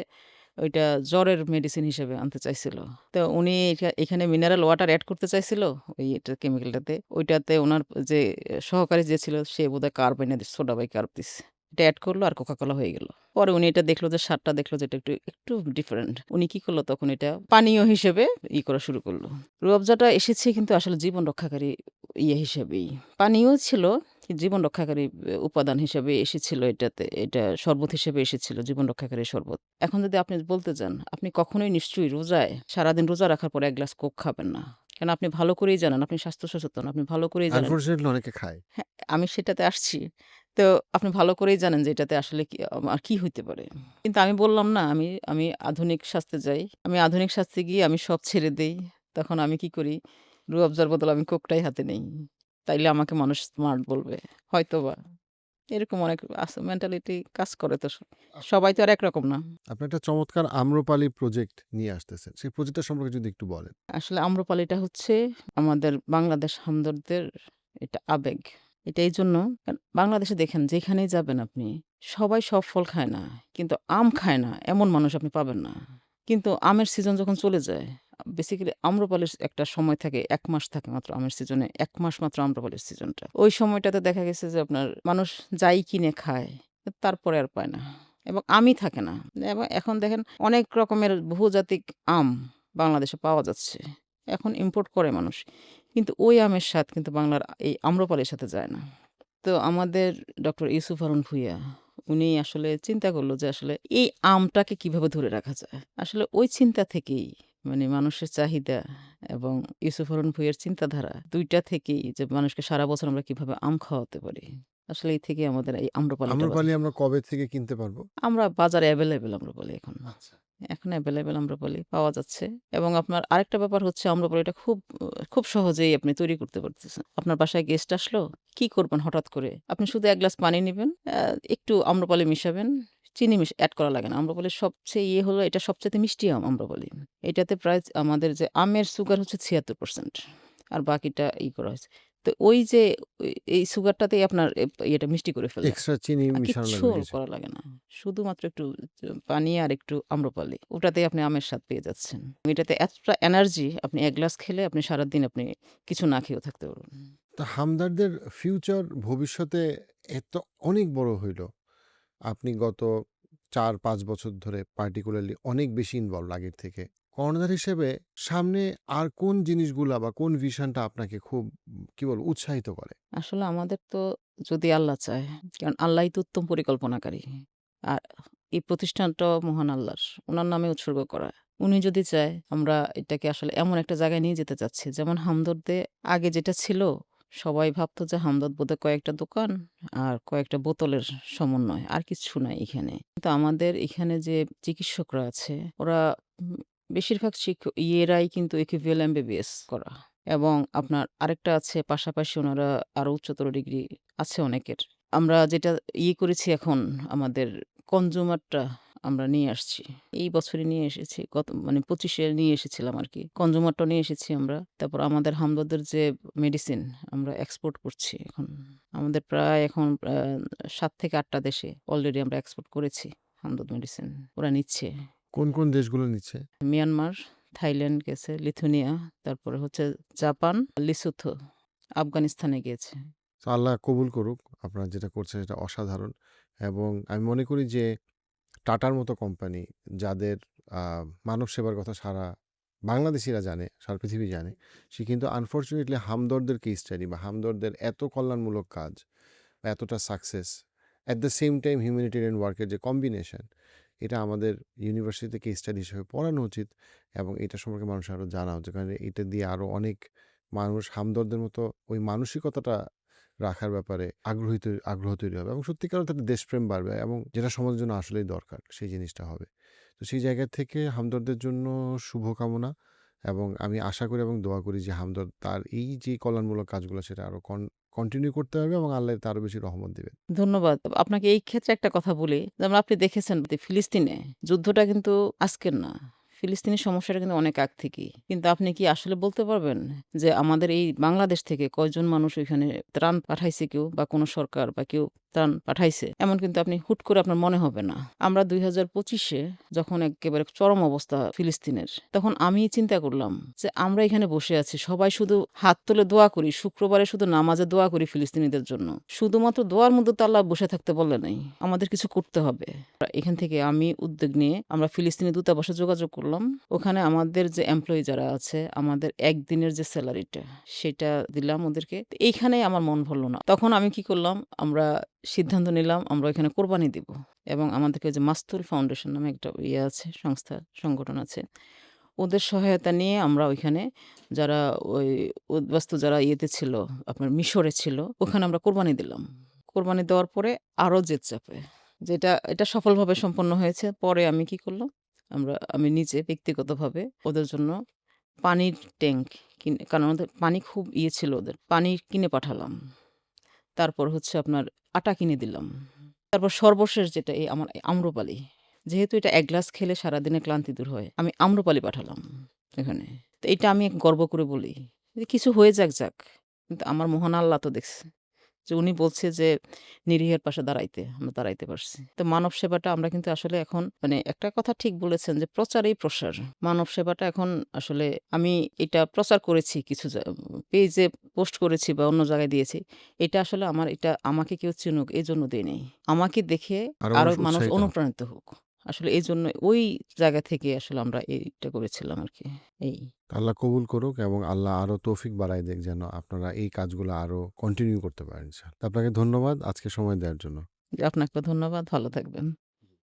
ওইটা জ্বরের মেডিসিন হিসেবে আনতে চাইছিল। তো উনি এখানে মিনারেল ওয়াটার এড করতে চাইছিল ওই কেমিক্যালটাতে। ওইটাতে উনার যে সহকারী যে ছিল সে বোধহয় কার্ব এনে সোডা বাইকার্ব দিছে। এটা এড করলো আর কোকা-কোলা হয়ে গেল। পরে উনি এটা দেখলো যে স্বাদটা দেখলো যে এটা একটু ডিফারেন্ট। উনি কি করলো তখন এটা পানীয় হিসেবে করা শুরু করলো। রুয়াবজাটা এসেছে কিন্তু আসলে জীবন রক্ষাকারী হিসেবেই। পানীয় ছিল, জীবন রক্ষাকারী উপাদান হিসেবে এসেছিল এটাতে। এটা শরবত হিসেবে এসেছিল, জীবন রক্ষাকারী শরবত। এখন যদি আপনি বলতে যান, আপনি কখনোই নিশ্চয়ই রোজায় সারাদিন রোজা রাখার পরে ১ গ্লাস কোক খাবেন না। কেন আপনি ভালো করেই জানেন, আপনি স্বাস্থ্য সচেতন, আপনি ভালো করেই জানেন। আনফরচুনেটলি অনেকে খায়। হ্যাঁ, আমি সেটাতে আসছি। তো আপনি ভালো করেই জানেন যে এটাতে আসলে আর কি হইতে পারে। কিন্তু আমি বললাম না আমি আমি আধুনিক স্বাস্থ্যে যাই। আমি আধুনিক স্বাস্থ্যে গিয়ে আমি সব ছেড়ে দেই। তখন আমি কি করি? রুয়াবজার বদলে আমি কোকটাই হাতে নেই। তাইলে আমাকে মানুষ স্মার্ট বলবে। হয়তোবা। এরকম অনেক মেন্টালিটি কাজ করে তো। সবাই তো আর একরকম না। আপনি একটা চমৎকার আম্রপালি প্রজেক্ট নিয়ে আসতেছেন, সেই প্রজেক্টটা সম্পর্কে যদি একটু বলেন। আসলে আম্রপালিটা হচ্ছে আমাদের বাংলাদেশ হামদর্দের এটা আবেগ। এটা এইজন্য বাংলাদেশে দেখেন যেখানেই যাবেন আপনি, সবাই সব ফল খায় না। কিন্তু আম খায় না এমন মানুষ আপনি পাবেন না। কিন্তু আমের সিজন যখন চলে যায়, বেসিক্যালি আম্রপালির একটা সময় থাকে ১ মাস থাকে মাত্র আমের সিজনে। ১ মাস মাত্র আম্রপালির সিজনটা। ওই সময়টাতে দেখা গেছে যে আপনার মানুষ যাই কিনে খায়, তারপরে আর পায় না। এবং আমই থাকে না। এবং এখন দেখেন অনেক রকমের বহুজাতিক আম বাংলাদেশে পাওয়া যাচ্ছে। এখন ইম্পোর্ট করে মানুষ। কিন্তু ওই আমের স্বাদ কিন্তু বাংলার এই আম্রপালির সাথে যায় না। তো আমাদের ডক্টর ইউসুফ হারুন ভূঁইয়া উনি আসলে চিন্তা করলো যে আসলে এই আমটাকে কিভাবে ধরে রাখা যায়। আসলে ওই চিন্তা থেকেই মানে মানুষের চাহিদা এবং ইউসুফ হারুন ভূঁইয়ার চিন্তাধারা ২ টা থেকেই যে মানুষকে সারা বছর আমরা কিভাবে আম খাওয়াতে পারি। আসলে এই থেকেই আমাদের এই আম্রপালিটা আম্রপালি আমরা কবে থেকে কিনতে পারবো? আমরা বাজারে এভেইলেবল আম্রপালি এখন। আচ্ছা। এখন অ্যাভেলেবেল আম্রপালি পাওয়া যাচ্ছে এবং আপনার আরেকটা ব্যাপার হচ্ছে আম্রপালিটা খুব সহজেই আপনি তৈরি করতে পারতেছেন। আপনার বাসায় গেস্ট আসলো, কি করবেন হঠাৎ করে? আপনি শুধু ১ গ্লাস পানি নিবেন, একটু আম্রপালি মিশাবেন, চিনি এড করা লাগে না। আম্রপালির সবচেয়ে হলো এটা সবচাইতে মিষ্টি আম্রপালি। এটাতে প্রায় আমাদের যে আমের সুগার হচ্ছে ৭৬% আর বাকিটা করা হয়েছে। তো ওই যে এই সুগারটাতেই আপনার ইয়েটা মিষ্টি করে ফেলে। এক্সট্রা চিনি মিশানো কিচ্ছু লাগবে কিছু? করা লাগে না। শুধুমাত্র একটু পানি আর একটু আম্রপালি। ওটাতেই আপনি আমের স্বাদ পেয়ে যাচ্ছেন। এটাতে এতটা এনার্জি আপনি ১ গ্লাস খেলে আপনি সারাদিন আপনি কিছু না খেয়েও থাকতে পারবেন। তো হামদর্দের ফিউচার ভবিষ্যতে এত অনেক বড় হইল। আপনি গত ৪-৫ বছর ধরে পার্টিকুলারলি অনেক বেশি ইনভলভড আগের থেকে। কর্ণধার হিসেবে সামনে আর কোন জিনিসগুলা বা কোন ভিশনটা আপনাকে খুব কি বলবো উৎসাহিত করে? আসলে আমাদের তো যদি আল্লাহ চায়, কারণ আল্লাহই তো উত্তম পরিকল্পনাকারী। আর এই প্রতিষ্ঠানটাও মহান আল্লাহর। উনার নামে উৎসর্গ করা। উনি যদি চায় আমরা এটাকে আসলে এমন একটা জায়গায় নিয়ে যেতে চাচ্ছি। যেমন হামদর্দে আগে যেটা ছিল সবাই ভাবতো যে হামদর্দ বোধহয় কয়েকটা দোকান আর কয়েকটা বোতলের সমন্বয়। আর কিচ্ছু নাই এখানে। কিন্তু আমাদের এখানে যে চিকিৎসকরা আছে ওরা উম বেশিরভাগ ইয়েরাই কিন্তু একিউভিএল এমবিবিএস করা। এবং আপনার আরেকটা আছে পাশাপাশি ওনারা আরো উচ্চতর ডিগ্রি আছে অনেকের। আমরা যেটা করেছি এখন আমাদের কনজিউমারটা আমরা নিয়ে আসছি। এই বছরই নিয়ে এসেছি। মানে ২৫ এ নিয়ে এসেছিলাম আরকি। কনজিউমারটাও নিয়ে এসেছি আমরা। তারপর আমাদের হামদর্দের যে মেডিসিন আমরা এক্সপোর্ট করছি এখন। আমাদের প্রায় এখন ৭ থেকে ৮ টা দেশে অলরেডি আমরা এক্সপোর্ট করেছি হামদর্দ মেডিসিন। ওরা নিচ্ছে। কোন, কোন দেশগুলো নিচ্ছে? মিয়ানমার, থাইল্যান্ড গেছে, লিথুনিয়া, তারপরে হচ্ছে জাপান, লিসোথো, আফগানিস্তানে গিয়েছে। তো আল্লাহ কবুল করুক। আপনারা যেটা করছেন এটা অসাধারণ এবং আমি মনে করি যে টাটার মতো কোম্পানি যাদের আ মানব সেবার কথা সারা বাংলাদেশীরা জানে, সারা পৃথিবী জানে। সে কিন্তু আনফরচুনেটলি হামদর্দের কেস স্টাডি বা হামদর্দের এত কল্যাণমূলক কাজ বা এতটা success at the same time humanitarian ওয়ার্কের যে কম্বিনেশন এটা আমাদের ইউনিভার্সিটিতে কেস স্টাডি হিসেবে পড়ানো উচিত এবং এটা সম্পর্কে মানুষ আরও জানা উচিত। কারণ এটা দিয়ে আরও অনেক মানুষ হামদর্দের মতো ওই মানসিকতাটা রাখার ব্যাপারে আগ্রহ তৈরি হবে এবং সত্যিকার অর্থে একটা দেশপ্রেম বাড়বে এবং যেটা সমাজের জন্য আসলেই দরকার সেই জিনিসটা হবে। তো সেই জায়গা থেকে হামদর্দের জন্য শুভকামনা এবং আমি আশা করি এবং দোয়া করি যে হামদর্দ তার এই যে কল্যাণমূলক কাজগুলো সেটা আরও কন্টিনিউ করতে হবে এবং আল্লাহ তার আরও বেশি রহমত দিবেন। ধন্যবাদ। আপনাকে এই ক্ষেত্রে একটা কথা বলি, যেমন আপনি দেখেছেন ফিলিস্তিনে যুদ্ধটা কিন্তু আজকের না। ফিলিস্তিনি সমস্যাটা কিন্তু অনেক আগ থেকেই। কিন্তু আপনি কি আসলে বলতে পারবেন যে আমাদের এই বাংলাদেশ থেকে কয়জন মানুষ ওইখানে ত্রাণ পাঠাইছে কেউ বা কোনো সরকার বা কেউ ত্রাণ পাঠাইছে? এমন কিন্তু আপনি হুট করে আপনার মনে হবে না। আমরা ২০২৫ এ যখন একেবারে চরম অবস্থা ফিলিস্তিনের, তখন আমি চিন্তা করলাম যে আমরা এখানে বসে আছি। সবাই শুধু হাত তুলে দোয়া করি। শুক্রবারে শুধু নামাজে দোয়া করি ফিলিস্তিনিদের জন্য। শুধুমাত্র দোয়ার মধ্যে তো আল্লাহ বসে থাকতে বলে নাই। আমাদের কিছু করতে হবে। এখান থেকে আমি উদ্যোগ নিয়ে আমরা ফিলিস্তিনি দূতাবাসে যোগাযোগ করলাম। ওখানে আমাদের যে এমপ্লয়ি যারা আছে, আমাদের একদিনের যে সেলারিটা সেটা দিলাম ওদেরকে। তো এইখানেই আমার মন ভরল না। তখন আমি কি করলাম, আমরা সিদ্ধান্ত নিলাম আমরা এখানে কোরবানি দিব এবং আমাদেরকে যে মাস্তুল ফাউন্ডেশন নামে একটা আছে সংগঠন আছে। ওদের সহায়তা নিয়ে আমরা ওইখানে যারা ওই উদ্বাস্তু যারা ছিল আপনার মিশরে ছিল, ওখানে আমরা কোরবানি দিলাম। কোরবানি দেওয়ার পরে আরো জেদ চাপে। এটা সফলভাবে সম্পন্ন হয়েছে। পরে আমি কি করলাম, আমি নিজে ব্যক্তিগতভাবে ওদের জন্য পানির ট্যাংক কারণ ওদের পানি খুব ছিল ওদের। পানি কিনে পাঠালাম। তারপর হচ্ছে আপনার আটা কিনে দিলাম। তারপর সর্বশেষ যেটা আমার আম্রপালি। যেহেতু এটা ১ গ্লাস খেলে সারাদিনের ক্লান্তি দূর হয়। আমি আম্রপালি পাঠালাম এখানে। তো এটা আমি গর্ব করে বলি যে কিছু হয়ে যাক। কিন্তু আমার মহান আল্লাহ তো দেখছে। যে উনি বলছে যে নিরীহের পাশে দাঁড়াইতে, আমরা দাঁড়াইতে পারছি। তো মানব সেবাটা আমরা কিন্তু আসলে এখন মানে একটা কথা ঠিক বলেছেন যে প্রচারেই প্রসার। মানব সেবাটা এখন আসলে আমি এটা প্রচার করেছি কিছু পেজে পোস্ট করেছি বা অন্য জায়গায় দিয়েছি। এটা আসলে এটা আমাকে কেউ চিনুক এজন্য দেই নাই। আমাকে দেখে আরও আরো মানুষ মানুষ উৎসাহিত হবে। অনুপ্রাণিত হোক। আসলে এজন্য ওই জায়গা থেকে আসলে আমরা এইটা করেছিলাম আরকি। এই। আল্লাহ কবুল করুক এবং আল্লাহ আরও তৌফিক বাড়ায় দেক যেন আপনারা এই কাজগুলো আরও কন্টিনিউ করতে পারেন। আপনাকে ধন্যবাদ আজকে সময় দেওয়ার জন্য। আপনাকে ধন্যবাদ। ভালো থাকবেন।